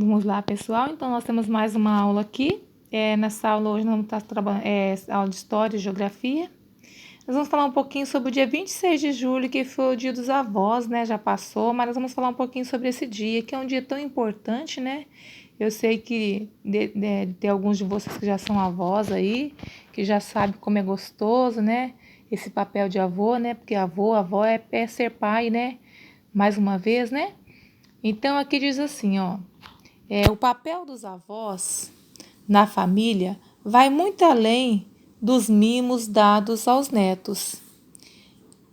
Vamos lá, pessoal. Então, nós temos mais uma aula aqui. Nessa aula hoje nós vamos estar trabalhando aula de História e Geografia. Nós vamos falar um pouquinho sobre o dia 26 de julho, que foi o dia dos avós, né? Já passou, mas nós vamos falar um pouquinho sobre esse dia, que é um dia tão importante, né? Eu sei que tem alguns de vocês que já são avós aí, que já sabem como é gostoso, né? Esse papel de avô, né? Porque avó é ser pai, né? Mais uma vez, né? Então, aqui diz assim, ó. O papel dos avós na família vai muito além dos mimos dados aos netos.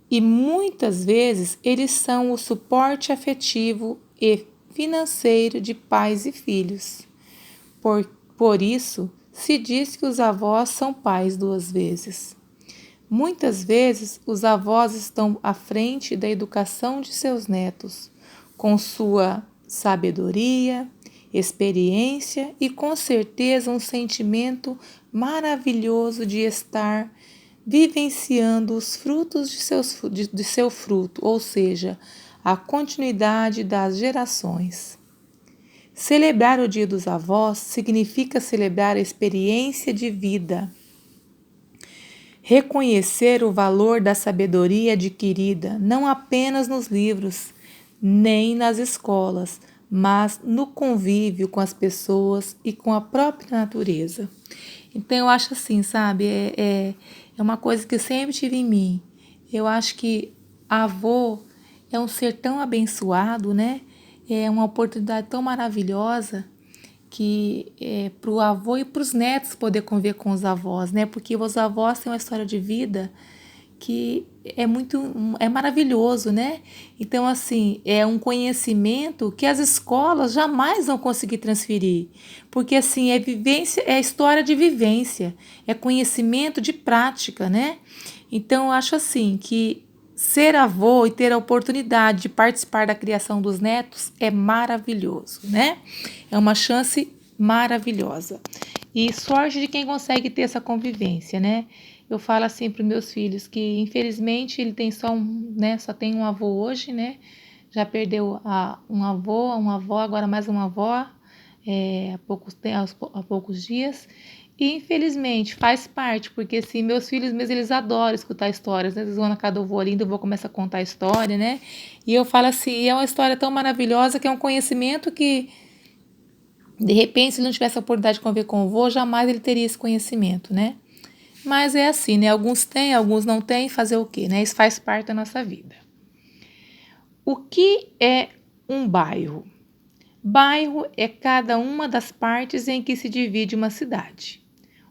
E muitas vezes eles são o suporte afetivo e financeiro de pais e filhos. Por isso, se diz que os avós são pais duas vezes. Muitas vezes, os avós estão à frente da educação de seus netos, com sua sabedoria, experiência e com certeza um sentimento maravilhoso de estar vivenciando os frutos de seu fruto, ou seja, a continuidade das gerações. Celebrar o Dia dos Avós significa celebrar a experiência de vida, reconhecer o valor da sabedoria adquirida não apenas nos livros, nem nas escolas, mas no convívio com as pessoas e com a própria natureza. Então eu acho assim, sabe, é uma coisa que eu sempre tive em mim. Eu acho que avô é um ser tão abençoado, né? É uma oportunidade tão maravilhosa que para o avô e para os netos poder conviver com os avós, né? Porque os avós têm uma história de vida que é maravilhoso, né? Então, assim, é um conhecimento que as escolas jamais vão conseguir transferir, porque, assim, é vivência, é história de vivência, é conhecimento de prática, né? Então, eu acho, assim, que ser avô e ter a oportunidade de participar da criação dos netos é maravilhoso, né? É uma chance maravilhosa. E sorte de quem consegue ter essa convivência, né? Eu falo assim para os meus filhos que, infelizmente, ele tem só tem um avô hoje, né? Já perdeu um avô, uma avó, agora mais uma avó, há poucos dias. E, infelizmente, faz parte, porque, assim, meus filhos mesmo, eles adoram escutar histórias, né? Eles vão na casa do avô ali, do avô começa a contar a história, né? E eu falo assim, é uma história tão maravilhosa que é um conhecimento que, de repente, se ele não tivesse a oportunidade de conviver com o avô, jamais ele teria esse conhecimento, né? Mas é assim, né? Alguns têm, alguns não têm, fazer o quê, né? Isso faz parte da nossa vida. O que é um bairro? Bairro é cada uma das partes em que se divide uma cidade.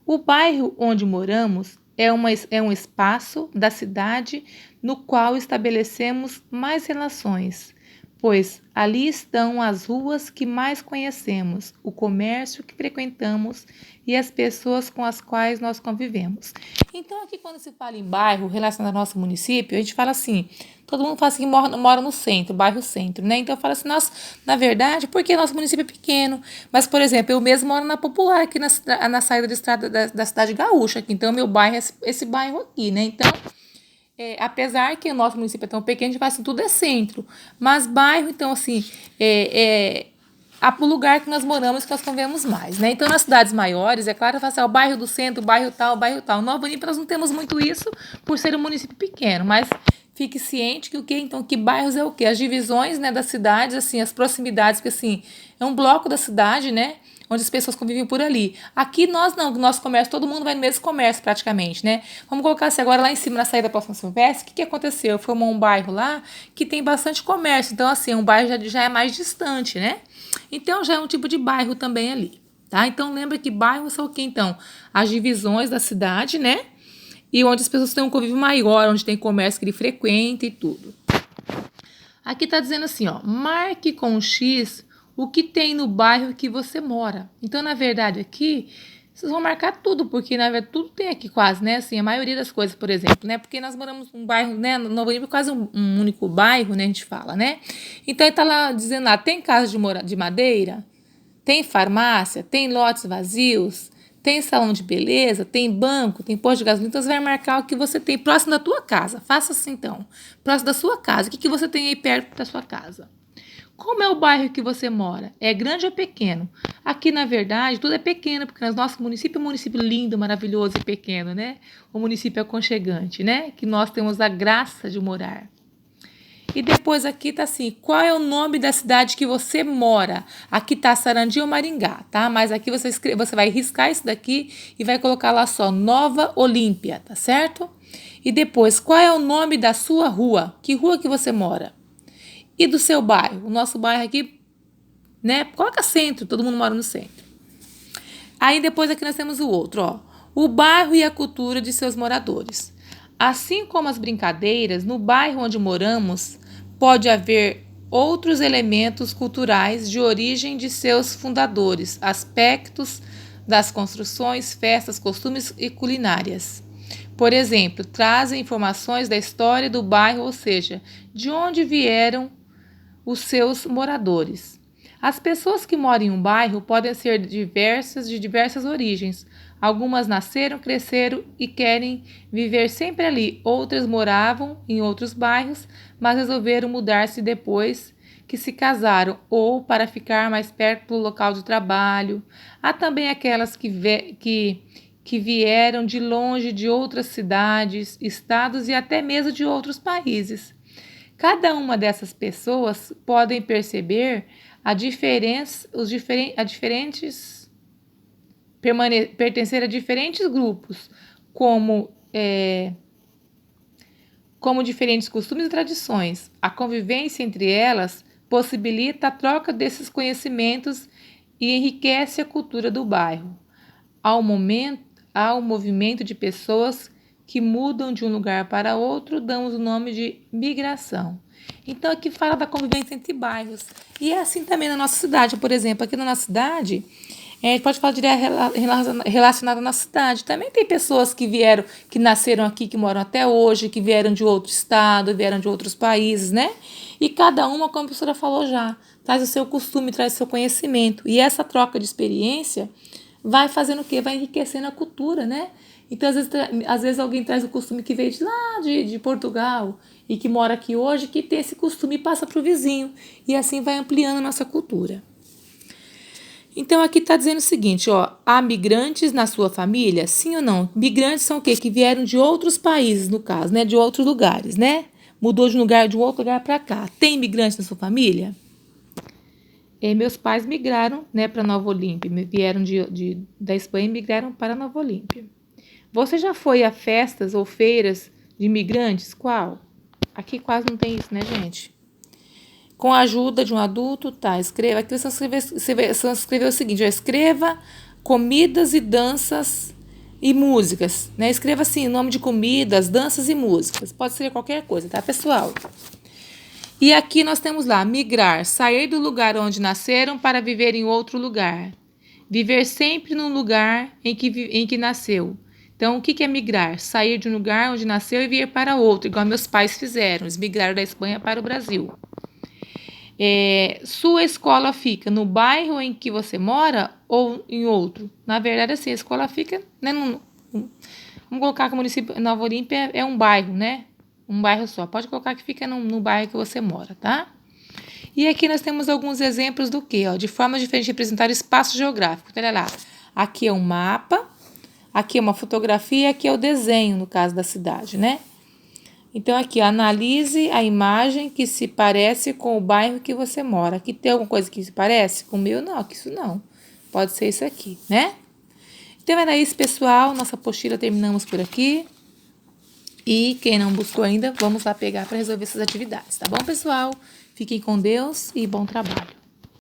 O bairro onde moramos é um espaço da cidade no qual estabelecemos mais relações, pois ali estão as ruas que mais conhecemos, o comércio que frequentamos e as pessoas com as quais nós convivemos. Então, aqui quando se fala em bairro relacionado ao nosso município, a gente fala assim, todo mundo fala assim que mora no centro, bairro centro, né? Então eu falo assim, nós, na verdade, porque nosso município é pequeno, mas, por exemplo, eu mesmo moro na Popular, aqui na saída de estrada da cidade gaúcha, aqui, então meu bairro é esse bairro aqui, né? Então, apesar que o nosso município é tão pequeno, a gente fala assim, tudo é centro, mas bairro, então, assim, o lugar que nós moramos que nós convivemos mais, né? Então, nas cidades maiores, é claro, assim, o bairro do centro, o bairro tal, o bairro tal. Nova Olímpia, nós não temos muito isso por ser um município pequeno, mas fique ciente que o quê? Então, que bairros é o quê? As divisões, né, das cidades, assim, as proximidades, porque, assim, é um bloco da cidade, né? Onde as pessoas convivem por ali. Aqui nós não, nosso comércio, todo mundo vai no mesmo comércio praticamente, né? Vamos colocar assim, agora lá em cima, na saída da Próxima Silvestre, o que aconteceu? Formou um bairro lá que tem bastante comércio, então assim, um bairro já é mais distante, né? Então já é um tipo de bairro também ali, tá? Então lembra que bairros são o quê, então? As divisões da cidade, né? E onde as pessoas têm um convívio maior, onde tem comércio que ele frequenta e tudo. Aqui tá dizendo assim, ó, marque com um X o que tem no bairro que você mora. Então, na verdade, aqui, vocês vão marcar tudo, porque, na verdade, tudo tem aqui quase, né? Assim, a maioria das coisas, por exemplo, né? Porque nós moramos num bairro, né? No Novo Olímpio, quase um único bairro, né? A gente fala, né? Então, ele tá lá dizendo lá, tem casa de madeira? Tem farmácia? Tem lotes vazios? Tem salão de beleza? Tem banco? Tem posto de gasolina? Então, você vai marcar o que você tem próximo da tua casa. Faça assim, então. Próximo da sua casa. O que você tem aí perto da sua casa? Como é o bairro que você mora? É grande ou pequeno? Aqui, na verdade, tudo é pequeno, porque o nosso município é um município lindo, maravilhoso e pequeno, né? Um município aconchegante, né? Que nós temos a graça de morar. E depois aqui tá assim, qual é o nome da cidade que você mora? Aqui tá Sarandi ou Maringá, tá? Mas aqui você vai riscar isso daqui e vai colocar lá só Nova Olímpia, tá certo? E depois, qual é o nome da sua rua? Que rua que você mora? E do seu bairro? O nosso bairro aqui, né? Coloca centro, todo mundo mora no centro. Aí depois aqui nós temos o outro, ó. O bairro e a cultura de seus moradores. Assim como as brincadeiras, no bairro onde moramos, pode haver outros elementos culturais de origem de seus fundadores, aspectos das construções, festas, costumes e culinárias. Por exemplo, trazem informações da história do bairro, ou seja, de onde vieram os seus moradores. As pessoas que moram em um bairro podem ser de diversas origens. Algumas nasceram, cresceram e querem viver sempre ali. Outras moravam em outros bairros, mas resolveram mudar-se depois que se casaram ou para ficar mais perto do local de trabalho. Há também aquelas que vieram de longe de outras cidades, estados e até mesmo de outros países. Cada uma dessas pessoas podem perceber pertencer a diferentes grupos, como diferentes costumes e tradições. A convivência entre elas possibilita a troca desses conhecimentos e enriquece a cultura do bairro. Há um movimento de pessoas que mudam de um lugar para outro, damos o nome de migração. Então, aqui fala da convivência entre bairros. E é assim também na nossa cidade. Por exemplo, aqui na nossa cidade, a gente pode falar direto relacionado à nossa cidade. Também tem pessoas que vieram, que nasceram aqui, que moram até hoje, que vieram de outro estado, vieram de outros países, né? E cada uma, como a professora falou já, traz o seu costume, traz o seu conhecimento. E essa troca de experiência vai fazendo o quê? Vai enriquecendo a cultura, né? Então, às vezes alguém traz o costume que veio de lá de Portugal e que mora aqui hoje, que tem esse costume e passa para o vizinho. E assim vai ampliando a nossa cultura. Então, aqui está dizendo o seguinte, ó, há migrantes na sua família? Sim ou não? Migrantes são o quê? Que vieram de outros países, no caso, né? De outros lugares, né? Mudou de um outro lugar para cá. Tem migrantes na sua família? Meus pais migraram, né, para Nova Olímpia. Vieram da Espanha e migraram para Nova Olímpia. Você já foi a festas ou feiras de imigrantes? Qual? Aqui quase não tem isso, né, gente? Com a ajuda de um adulto, tá, escreva. Aqui você escreveu o seguinte, ó, escreva comidas e danças e músicas, né? Escreva assim, nome de comidas, danças e músicas. Pode ser qualquer coisa, tá, pessoal? E aqui nós temos lá, migrar, sair do lugar onde nasceram para viver em outro lugar. Viver sempre no lugar em que nasceu. Então, o que é migrar? Sair de um lugar onde nasceu e vir para outro, igual meus pais fizeram. Eles migraram da Espanha para o Brasil. Sua escola fica no bairro em que você mora ou em outro? Na verdade, assim, a escola fica, né, vamos colocar que o município Nova Olímpia é um bairro, né? Um bairro só. Pode colocar que fica no bairro que você mora, tá? E aqui nós temos alguns exemplos do quê? Ó, de formas diferentes de representar o espaço geográfico. Olha lá. Aqui é um mapa, aqui é uma fotografia, aqui é o desenho, no caso da cidade, né? Então, aqui, analise a imagem que se parece com o bairro que você mora. Aqui tem alguma coisa que se parece com o meu? Não, aqui isso não. Pode ser isso aqui, né? Então, era isso, pessoal. Nossa apostila terminamos por aqui. E quem não buscou ainda, vamos lá pegar para resolver essas atividades, tá bom, pessoal? Fiquem com Deus e bom trabalho.